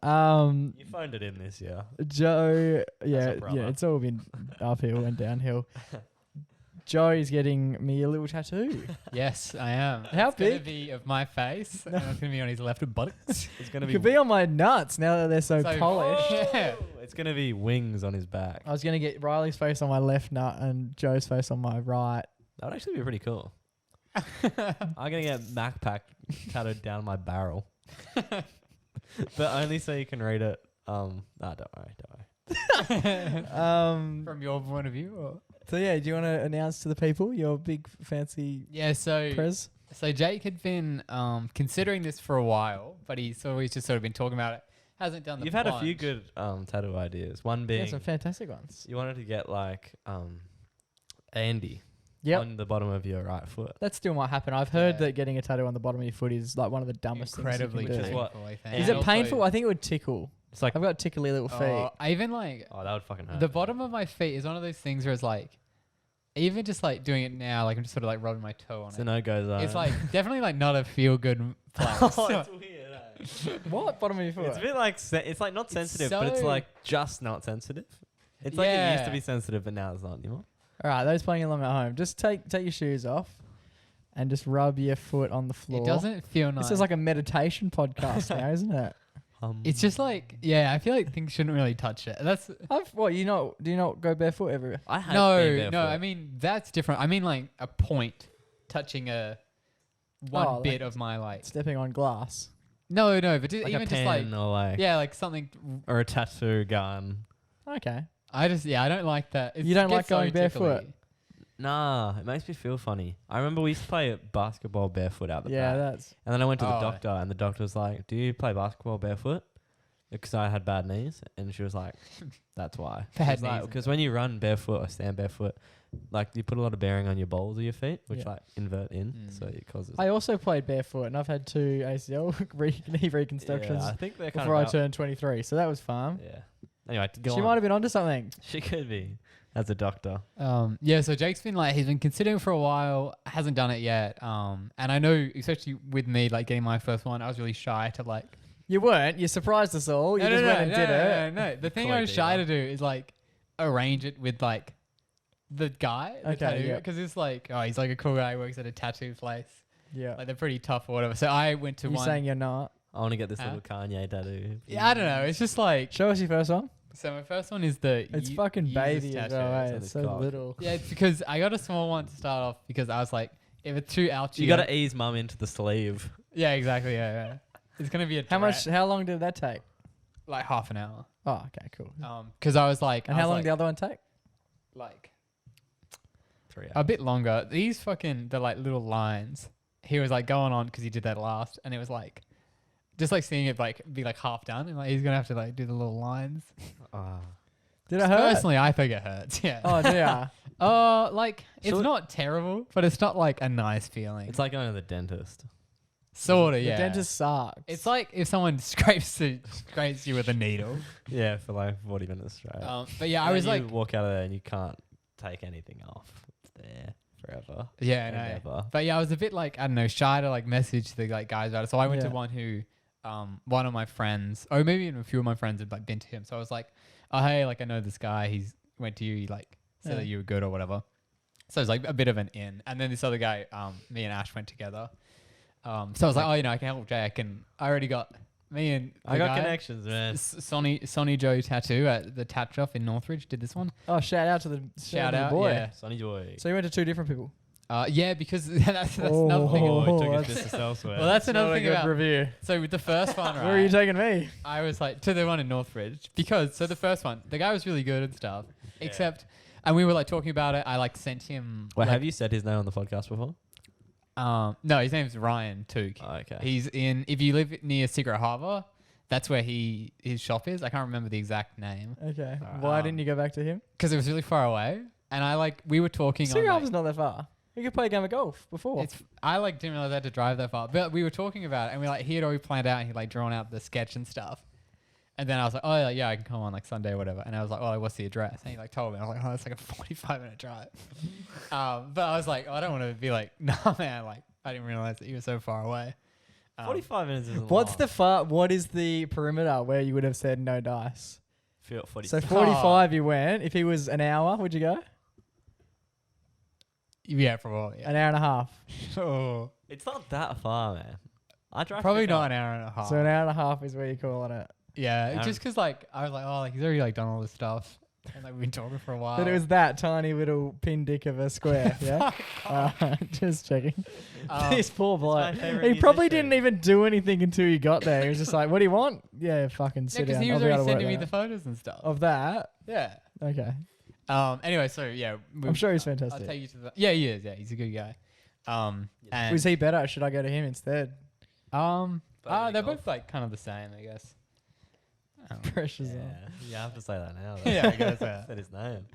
You phoned it in this year. Joe, a yeah, brother. it's all been uphill and downhill. Joey's getting me a little tattoo. Yes, I am. How it's gonna big? be of my face, and it's gonna be on his left buttocks. It's gonna It be. could be on my nuts now that they're so So- polished. Yeah. It's gonna be wings on his back. I was gonna get Riley's face on my left nut and Joe's face on my right. That would actually be pretty cool. I'm gonna get MacPack tattooed down my barrel, but only so you can read it. Don't worry. From your point of view, or? So yeah, do you want to announce to the people your big fancy Yeah. So prez? Jake had been considering this for a while, but he's always just sort of been talking about it. Hasn't done the. You've had a few plunge. good tattoo ideas. One Yeah, being some fantastic ones. you wanted to get like Andy Yep. on the bottom of your right foot. That still might happen. I've heard Yeah. that getting a tattoo on the bottom of your foot is like one of the dumbest Incredibly things you can do. Which is painful. what- I think. Is And it painful? Also- I think it would tickle. It's like I've got tickly little feet. I even like oh, that would fucking hurt. the bottom of my feet is one of those things where it's like, even just like doing it now, like I'm just sort of like rubbing my toe on It's a it. no-go zone. It's like definitely like not a feel good place. oh, it's weird. Eh? What? Bottom of your foot? It's a bit like it's like not It's sensitive, but it's so- like just not sensitive. It's like it used Yeah. to be sensitive, but now it's not anymore. All right, those playing along at home, just take your shoes off and just rub your foot on the floor. It doesn't feel nice. This is like a meditation podcast now, isn't it? It's just like, yeah, I feel like things shouldn't really touch it. That's Do you not go barefoot everywhere? I had no. I mean that's different. I mean like a point touching one Oh, bit like of my like. Stepping on glass. No, but like even a just like pen or like like something. or a tattoo gun. Okay. I don't like that. You don't gets like going so barefoot? tickly. Nah, it makes me feel funny. I remember we used to play basketball barefoot out the Yeah, back. that's. And then I went to the Oh. doctor, and the doctor was like, "Do you play basketball barefoot?" Because I had bad knees, and she was like, "That's why." Bad knees. Because when you run barefoot or stand barefoot, like you put a lot of bearing on your balls of your feet, which Yeah. like invert in, Mm. so it causes. I also played barefoot, and I've had 2 ACL knee reconstructions Yeah, I think they're kind before I of turned 23, so that was fun. Yeah. Anyway, go She on. might have been onto something. She could be as a doctor. Yeah, so Jake's been like he's been considering for a while, hasn't done it yet. And I know especially with me like getting my first one, I was really shy to like. You weren't. You surprised us all. You just went and did it. No. The thing Coy I was shy diva. to do is like arrange it with like the guy. Okay, yeah. Because it's like, oh, he's like a cool guy, he works at a tattoo place. Yeah. Like they're pretty tough or whatever. So I went to You one. saying you're not? I want to get this Huh? little Kanye tattoo. Yeah, I don't know. It's just like Show us your first one. so. My first one is the. It's u- fucking users baby as tattoo. well. It's eh? on It's his so cock. little. Yeah, it's because I got a small one to start off because I was like, if it's too ouchy. You got to ease mum into the sleeve. Yeah, exactly. Yeah. It's gonna be a. How long did that take? Like half an hour. Oh, okay, cool. Because I was like. And how long did the other one take? Like 3 hours. a bit longer. These fucking the like little lines. He was like going on because he did that last, and it was like, just like seeing it like be like half done, and like he's gonna have to like do the little lines. Ah. Did it hurt? Personally, I think it hurts. Yeah. Oh, dear. Like it's So- not terrible, but it's not like a nice feeling. It's like going to the dentist. Sort of, The yeah. dentist sucks. It's like if someone scrapes you with a needle. Yeah, for like 40 minutes straight. But yeah, And I was then like, you walk out of there and you can't take anything off. It's there forever. yeah, and no. ever. But yeah, I was a bit like I don't know, shy to like message the like guys about it. So I went to Yeah. one who, one of my friends, or maybe even a few of my friends had like been to him. So I was like, oh hey, like I know this guy. He's went to you. He like said Yeah. that you were good or whatever. So it was like a bit of an in. And then this other guy, me and Ash went together. So I was like, oh, I can help Jay. I already got me and I the got guy, connections, man. Sonny Joe Tattoo at the Tat Shop in Northridge did this one. Oh, shout out to the Shout out, boy. yeah. Sonny Joy. So you went to 2 different people. Yeah, because that's another thing. Oh, Joy took his that's- business elsewhere. Well, that's Not another a thing good about. review. So with the first one, right? Where are you taking me? I was like to the one in Northridge because the first one, the guy was really good and stuff. Except, and we were like talking about it. I like sent him. Wait, like, have you said his name on the podcast before? No, his name's Ryan Took. Oh, okay. He's in. If you live near Secret Harbour, that's where his shop is. I can't remember the exact name Okay. Why Um, didn't you go back to him? because it was really far away. And I like we were talking Secret on. Harbour's not that far. You could play a game of golf before. I like didn't realize I had to drive that far, but we were talking about it, and we like he had already planned out. And he like drawn out the sketch and stuff. And then I was like, oh yeah, I can come on like Sunday or whatever. And I was like, oh, what's the address? And he like told me. I was like, oh, it's like a 45-minute drive. But I was like, oh, I don't want to be like, nah, man. Like I didn't realize that you were so far away. 45 minutes isn't What's long. what is the perimeter where you would have said no dice? 40. So 45 you went. If he was an hour, would you go? Yeah, probably. An hour and a half. Oh, It's not that far, man. I drive probably to the not car. an hour and a half. So an hour and a half is where you're calling it. Yeah, Aaron- just because like I was like, oh, like he's already like done all this stuff, and like we've been talking for a while. But it was that tiny little pin dick of a square. Yeah. Just checking. This poor bloke. favourite He probably musician. didn't even do anything until he got there. He was just like, "What do you want?" Yeah, fucking Yeah, sit because down. he I'll was be able already to work sending me that the out." photos and stuff. Of that. Yeah. Okay. Anyway, so yeah, I'm sure he's I'll fantastic. take you to the. Yeah, he is. Yeah, he's a good guy. And Was he better? Should I go to him instead? Better they're golf. both like kind of the same, I guess. Pressure's Yeah, on. you have to say that now. Though. Yeah, I guess that. Said his name.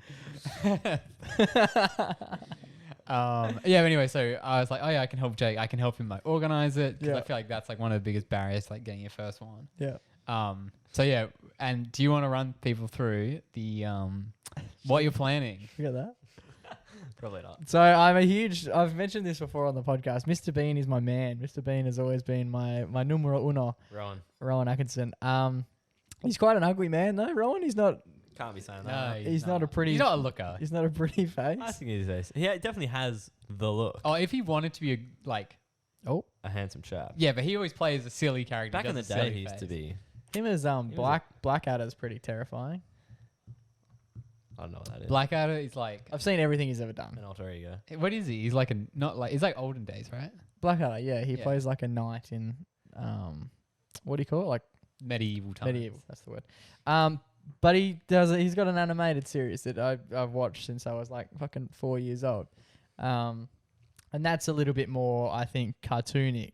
Yeah. But anyway, so I was like, oh yeah, I can help Jake. I can help him like organize it because Yeah. I feel like that's like one of the biggest barriers to like getting your first one. Yeah. So yeah, and do you want to run people through the what you're planning? You got that? Probably not. So I've mentioned this before on the podcast. Mr. Bean is my man. Mr. Bean has always been my numero uno. Rowan Atkinson. He's quite an ugly man though, Rowan. He's not Can't be saying No, that. he's not a pretty- He's not a looker. he's not a pretty face. I think he's ace. He definitely has the look. Oh, if he wanted to be Oh, A handsome chap. yeah, but he always plays a silly character. Back in the does a day, silly he used to face. be. him as Blackadder's pretty terrifying. I don't know what that is. Blackadder is like I've seen everything he's ever done. An alter ego. what is he? He's like he's like olden days, right? Blackadder, yeah, he Yeah. plays like a knight in what do you call it? Like Medieval times. medieval, that's the word. But he's got an animated series that I've watched since I was like fucking 4 years old. And that's a little bit more, I think, cartoonistic.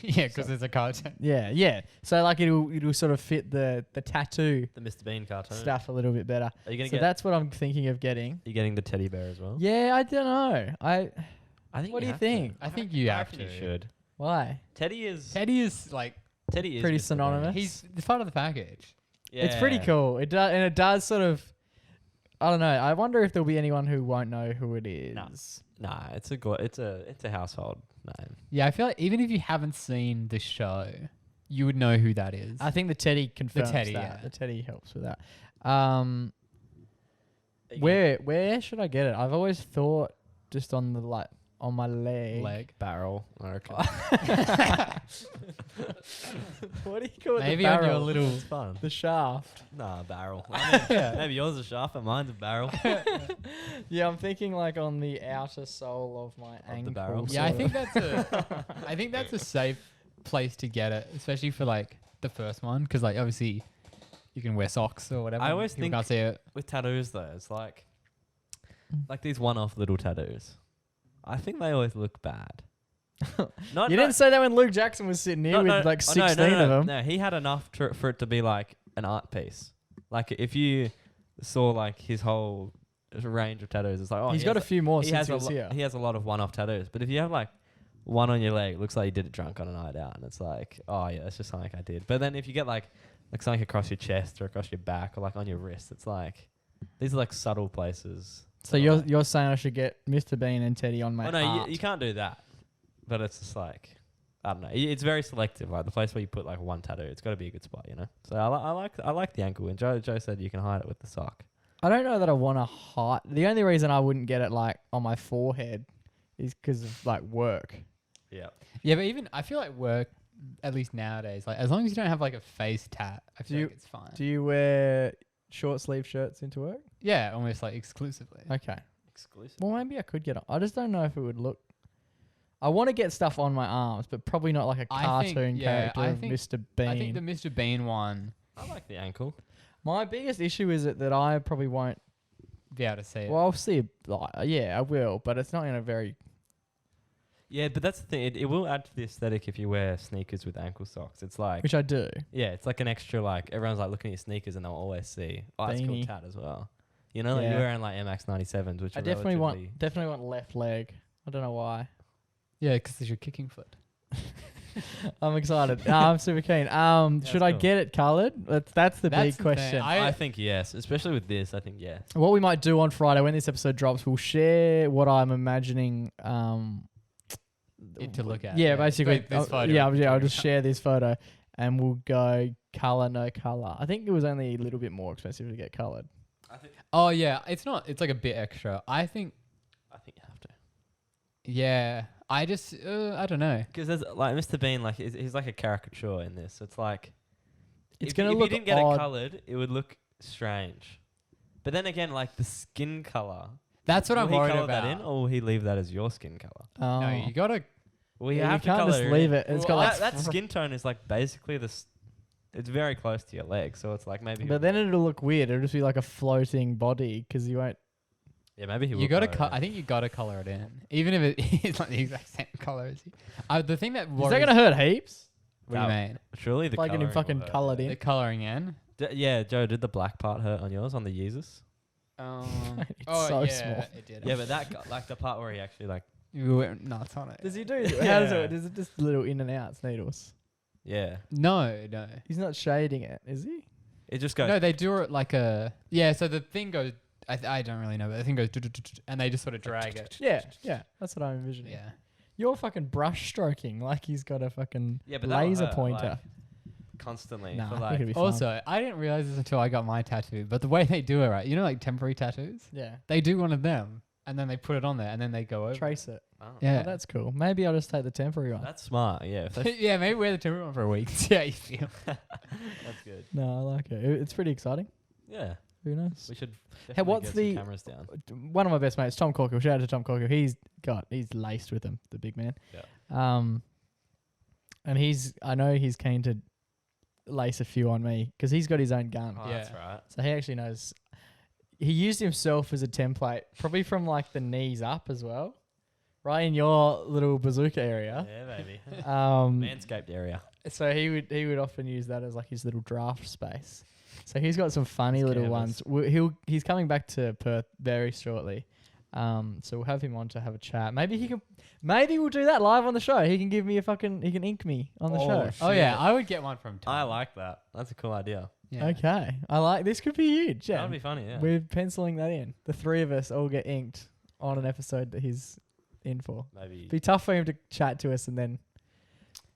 Yeah, because it's a cartoon. Yeah. So like it'll sort of fit the tattoo The Mr. Bean cartoon. stuff a little bit better. Are you gonna So get? that's what I'm thinking of getting. You getting the teddy bear as well? Yeah, I don't know. I think. What do you have to. think? I think you I have reckon to. you should. Why? Teddy is. Teddy is like Teddy is pretty Mr. synonymous. Bean. he's part of the package. It's pretty Yeah. cool. It does, and it does sort of. I don't know. I wonder if there'll be anyone who won't know who it is. Nah, it's a household name. Yeah, I feel like even if you haven't seen the show, you would know who that is. I think the Teddy confirms Teddy, that. yeah. The Teddy helps with that. Are you Where should I get it? I've always thought just on the on my leg. Leg. barrel? I reckon. What do you call it? Maybe the on your barrel? little. It's fun. The shaft. Nah, barrel. I mean, maybe yours is sharp, but mine's a barrel. Yeah, I'm thinking like on the outer sole of my the ankle. barrel? Yeah, I sort think of. I think that's a safe place to get it, especially for like the first one, because like obviously you can wear socks or whatever. I always People think- can't see it. With tattoos though, it's like these one-off little tattoos. I think they always look bad. Not, You didn't say that when Luke Jackson was sitting here with like 16 no, of them. No, he had enough for it to be like an art piece. Like if you saw like his whole range of tattoos, it's like He's got a few more since he was here. he has a lot of one-off tattoos. But if you have like one on your leg, it looks like you did it drunk on a night out, and it's like, oh yeah, that's just something I did. But then if you get like something across your chest or across your back or like on your wrist, it's like these are like subtle places. So you're saying I should get Mr. Bean and Teddy on my Oh no, heart. you can't do that. But it's just like, I don't know. It's very selective. Like the place where you put like one tattoo, it's got to be a good spot, you know. So I like the ankle. And Joe said you can hide it with the sock. I don't know that I want to hide. The only reason I wouldn't get it like on my forehead is because of like work. Yeah. Yeah, but even I feel like work, at least nowadays, like as long as you don't have like a face tat, I feel like it's fine. Do you wear short sleeve shirts into work? Yeah, almost like exclusively. Okay. Exclusive. Well, maybe I could get it. I just don't know if it would look. I want to get stuff on my arms, but probably not like a I think- cartoon yeah, character I of think- Mr. Bean. I think the Mr. Bean one, I like the ankle. My biggest issue is that I probably won't. be able to see it. Well, I'll see. Yeah, I will, but it's not in a very. Yeah, but that's the thing. It will add to the aesthetic if you wear sneakers with ankle socks. It's like, Which I do. yeah, it's like an extra, like, everyone's like looking at your sneakers and they'll always see, oh, that's a cool Beanie. tat as well. You know, like Yeah. you're wearing like MX 97s, which I are definitely relatively- want left leg. I don't know why. Yeah, because it's your kicking foot. I'm excited. I'm super keen. Should I cool. get it coloured? That's the That's big the thing. question. I think yes, especially with this. I think yes. What we might do on Friday when this episode drops, we'll share what I'm imagining. It to look at. Yeah, basically. Like this photo. I'll just share this photo, and we'll go colour, no colour. I think it was only a little bit more expensive to get coloured. Oh yeah, it's not. It's like a bit extra. I think I think you have to. Yeah, I just I don't know. Because there's like Mr. Bean, like he's like a caricature in this. It's like It's if gonna you look didn't get odd. it coloured, it would look strange. But then again, like the skin colour. That's what will I'm he worried colour about. that in, or will he leave that as your skin colour? Oh. No, you gotta. Well, you Yeah, have you can't to colour just leave in. it. It's Well, got like that skin tone is like basically it's very close to your leg, so it's like maybe. But then it'll look weird. It'll just be like a floating body because you won't. yeah, maybe he will. You gotta. colour it I in. think you gotta color it in, even if it is not the exact same color as you. The thing that Is worries. that gonna hurt heaps? What do you mean? Surely the Like getting colouring fucking will hurt, coloured yeah. in. The coloring in. Yeah, Joe, did the black part hurt on yours on the Yeezus? It's so small. It did. Yeah, but like the part where he actually like. You went nuts on it. Does he do? How does Yeah. it? Is it just little in and outs needles? Yeah, No. He's not shading it, is he? it just goes. No, they do it like a. Yeah, so the thing goes. I don't really know, but the thing goes. And they just sort of drag it. Yeah, that's what I'm envisioning. Yeah. You're fucking brush stroking like he's got a fucking Yeah, but that'll laser hurt, pointer. like, constantly Nah, for I think like. it'd be fine. Also, I didn't realize this until I got my tattoo, but the way they do it, right? You know, like temporary tattoos? Yeah, They do one of them, and then they put it on there, and then they go over. trace it. Oh. Yeah. Oh, that's cool. Maybe I'll just take the temporary one. That's smart. Yeah, if that's, Yeah, maybe wear the temporary one for a week. See how you feel. that's good. No, I like it. It's pretty exciting. Yeah, Who knows? we should. Hey, definitely what's get the- some cameras down? One of my best mates, Tom Corkill. Shout out to Tom Corkill. He's laced with them, the big man. Yeah. And I know he's keen to lace a few on me because he's got his own gun. Oh, that's Yeah. right. So he actually knows. He used himself as a template, probably from like the knees up as well, right in your little bazooka area. Yeah, baby. Manscaped. Manscaped area. So he would often use that as like his little draft space. So he's got some funny His little canvas. ones. He's coming back to Perth very shortly. So we'll have him on to have a chat. Maybe we'll do that live on the show. He can he can ink me on the show. Oh, yeah. shit. I would get one from Tom. I like that. That's a cool idea. Yeah. Okay. This could be huge. Yeah. That would be funny. Yeah. We're penciling that in. The three of us all get inked on an episode that he's in for. Maybe. It'd be tough for him to chat to us and then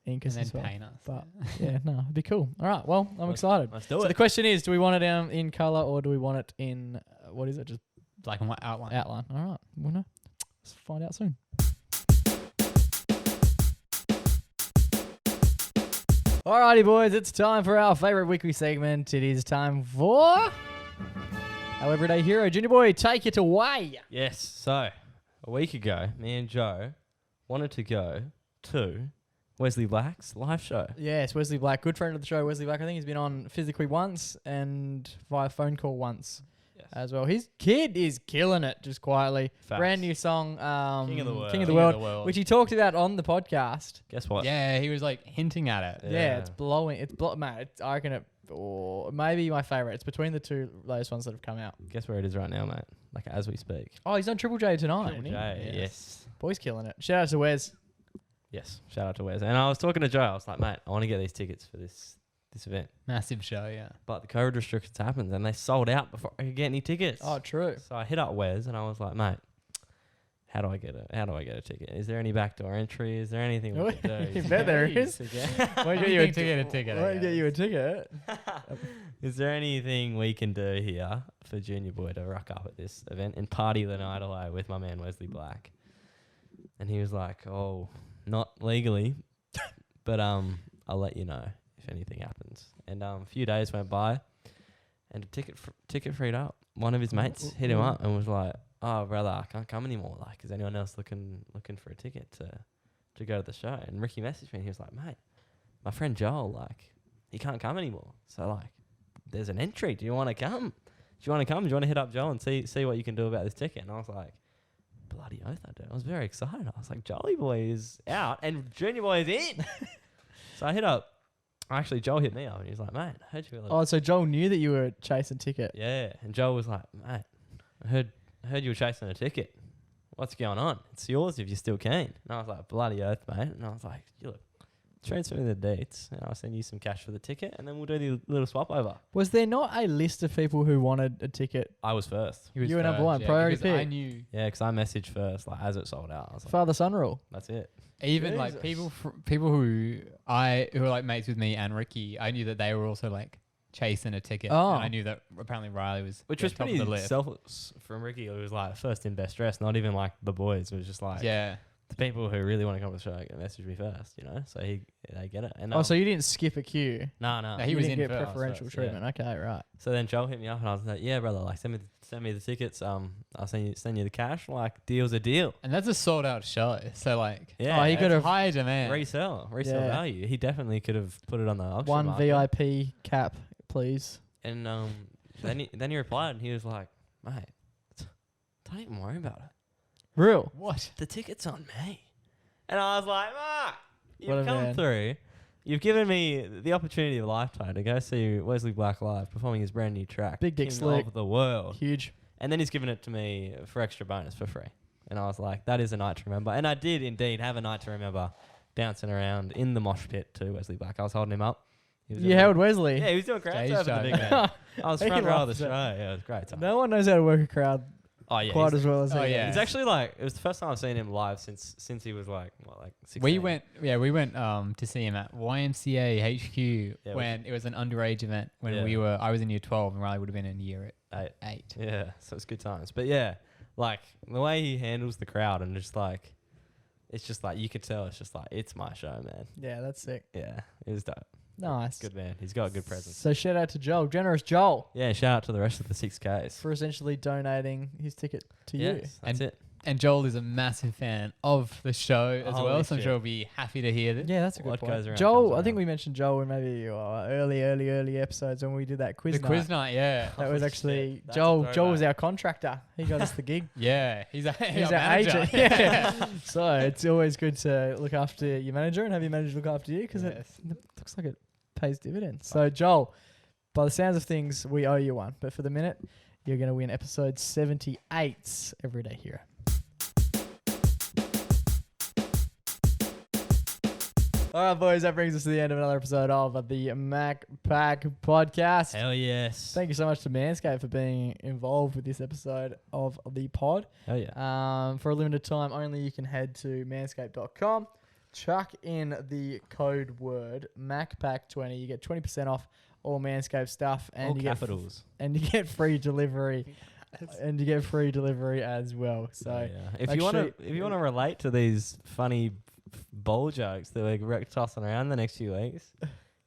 ink And us then as well. paint us. But yeah, no, it'd be cool. All right. Well, I'm excited. Let's do So it. the question is, do we want it in color or do we want it in what is it? Just Black and white outline. outline. All right. Well, no. Let's find out soon. Alrighty, boys, it's time for our favorite weekly segment. It is time for our everyday hero, Junior Boy. Take it away. Yes. So a week ago, me and Joe wanted to go to Wesley Black's live show. Yes, Wesley Black, good friend of the show. Wesley Black, I think he's been on physically once and via phone call once Yes. as well. His kid is killing it, just quietly. Facts. Brand new song, King of the World. King of the King of World, which he talked about on the podcast. Guess what? Yeah, he was like hinting at it. Yeah, it's blowing. Man, I reckon it. Or maybe my favorite. It's between the two latest ones that have come out. Guess where it is right now, mate? Like as we speak. Oh, he's on Triple J tonight. Triple isn't he? J, yes. Boy's killing it. Shout out to Wes. Yes. Shout out to Wes. And I was talking to Joe. I was like, mate, I want to get these tickets for this event. Massive show, yeah. But the COVID restrictions happened and they sold out before I could get any tickets. Oh, true. So I hit up Wes and I was like, mate, how do I get a ticket? Is there any backdoor entry? Is there anything we can do? You bet there is. Won't get you a ticket. I Won't get you a ticket. Is there anything we can do here for Junior Boy to rock up at this event and party the night away with my man Wesley Black? And he was like, oh, not legally, but I'll let you know if anything happens. And a few days went by and a ticket freed up. One of his mates hit him up and was like, oh, brother, I can't come anymore. Like, is anyone else looking for a ticket to go to the show? And Ricky messaged me and he was like, mate, my friend Joel, like, he can't come anymore. So, like, there's an entry. Do you want to come? Do you want to come? Do you want to hit up Joel and see what you can do about this ticket? And I was like, bloody oath I do. I was very excited. I was like, Jolly Boy is out and Junior Boy is in. So I hit up. Actually, Joel hit me up and he was like, mate, I heard you were Oh, so Joel knew that you were chasing ticket. yeah. And Joel was like, mate, I heard you were chasing a ticket. What's going on? It's yours if you're still keen. And I was like, bloody oath, mate. And I was like, you look, transfer me the dates and I'll send you some cash for the ticket and then we'll do the little swap over. Was there not a list of people who wanted a ticket? I was first. He was You were number first, one, yeah, priority because I pick. knew Yeah, because I messaged first, like, as it sold out. I was like, Father-son rule. that's it. even like Jesus. people who are like mates with me and Ricky, I knew that they were also like chasing a ticket. Oh. And I knew that apparently Riley was Which yeah, was top pretty of the list. selfless from Ricky. It was like first in, best dressed, not even like the boys. It was just like Yeah. the people who really want to come to the show get message me first, you know? So they get it. And Oh, so you didn't skip a queue. no. No, he You was didn't in get first. preferential first, treatment. Okay, right. So then Joel hit me up and I was like, yeah, brother, like send me the tickets. I'll send you the cash. Like, deal's a deal. And that's a sold out show. So like, Yeah. Oh, he it's could have high demand. resell Yeah. value. He definitely could have put it on the auction one market. VIP cap, please. And then he replied and he was like, mate, don't even worry about it. Real. What? The ticket's on me. And I was like, Mark, What a you've come man. through. You've given me the opportunity of a lifetime to go see Wesley Black live performing his brand new track. Big Dick King Slick. of the world. Huge. And then he's given it to me for extra bonus for free. And I was like, that is a night to remember. And I did indeed have a night to remember bouncing around in the mosh pit to Wesley Black. I was holding him up. He was You doing- held Wesley. Yeah, he was doing crowd Jay's surfing, the show. big man. I was He front row of the loves show. it. Yeah, it was a great time. No one knows how to work a crowd Oh, yeah. quite he's- as well as Oh, he yeah. does. It's actually like, it was the first time I've seen him live since he was like 16. We went to see him at YMCA HQ Yeah, when it was an underage event when Yeah. I was in year 12 and Riley would have been in year 8. 8. Yeah, so it's good times. But yeah, like the way he handles the crowd and just like, it's just like, you could tell it's just like, it's my show, man. Yeah, that's sick. Yeah, it was dope. Nice. Good man. He's got a good presence. So shout out to Joel, generous Joel, Yeah, shout out to the rest of the 6Ks. for essentially donating his ticket to you. Yes, that's it. And Joel is a massive fan of the show as Holy well, so I'm shit. sure he'll be happy to hear this. Yeah, that's a good What point. goes around Joel, comes I think around. we mentioned Joel in maybe early episodes when we did that quiz The night. quiz night, yeah. That was Holy actually shit, that's a Joel. Joel was throwback. our contractor. He got us the gig. Yeah, he's He's our our manager. agent. Yeah. So it's always good to look after your manager and have your manager look after you because Yes. it looks like it pays dividends. So Joel, by the sounds of things, we owe you one. But for the minute, you're going to win episode 78's Everyday Hero. All right, boys, that brings us to the end of another episode of the MacPack podcast. Hell yes. Thank you so much to Manscaped for being involved with this episode of the pod. Hell yeah. For a limited time only, you can head to manscaped.com, chuck in the code word MacPack20. You get 20% off all Manscaped stuff, and All you capitals. get free delivery, and you get free delivery as well. So Oh, yeah. If make you want sure to, if you want to relate to these funny bowl jokes that we're tossing around the next few weeks,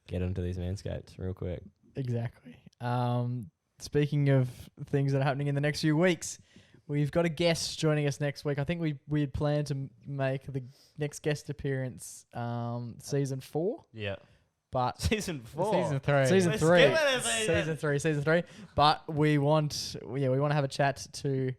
get into these Manscapes real quick. exactly. Speaking of things that are happening in the next few weeks, we've got a guest joining us next week. I think we had planned to make the next guest appearance season 4, Yeah. but Season 4. Season 3. Season We're 3. skipping a season. Season 3. But we want to have a chat to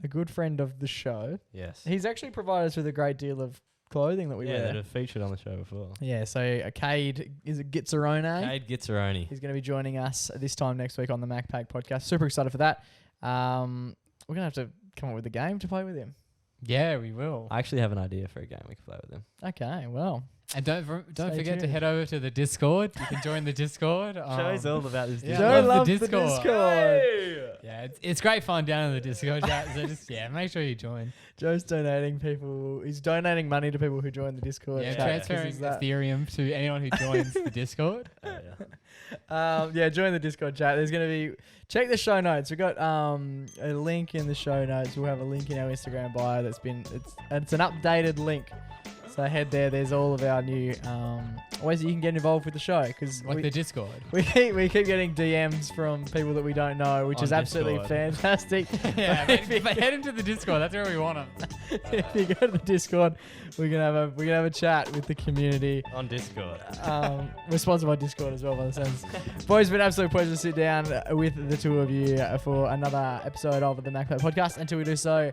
a good friend of the show. Yes. He's actually provided us with a great deal of clothing that we that wear. have featured on the show before. Yeah, so Cade, is it Gitzerone? Cade Gitzeroni. He's going to be joining us this time next week on the MacPack podcast. Super excited for that. We're going to have to come up with a game to play with him. Yeah, we will. I actually have an idea for a game we can play with him. Okay, well. And don't Stay forget to tuned. head over to the Discord. You can join the Discord. Show's all about this. yeah, Joe love the loves the Discord. Discord. Yeah, it's great fun down in the Discord chat. So just make sure you join. Joe's donating people. He's donating money to people who join the Discord. Yeah, chat 'cause transferring he's that. Ethereum to anyone who joins the Discord. Join the Discord chat. There's going to be, check the show notes. We've got a link in the show notes. We'll have a link in our Instagram bio it's an updated link. So head there. There's all of our new ways that you can get involved with the show because Like the Discord. we keep getting DMs from people that we don't know, which On is absolutely Discord. fantastic. Yeah, but head into the Discord. That's where we want them. If you go to the Discord, we can have a chat with the community. On Discord. We're sponsored by Discord as well, by the sense. Boys, it's been an absolute pleasure to sit down with the two of you for another episode of the MacPack podcast. Until we do so,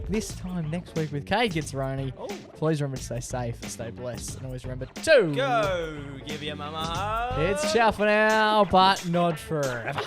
this time next week with Cade Gitzeroni. Please remember to stay safe, stay blessed, and always remember to Go! Give your mama a hug. It's ciao for now, but not forever.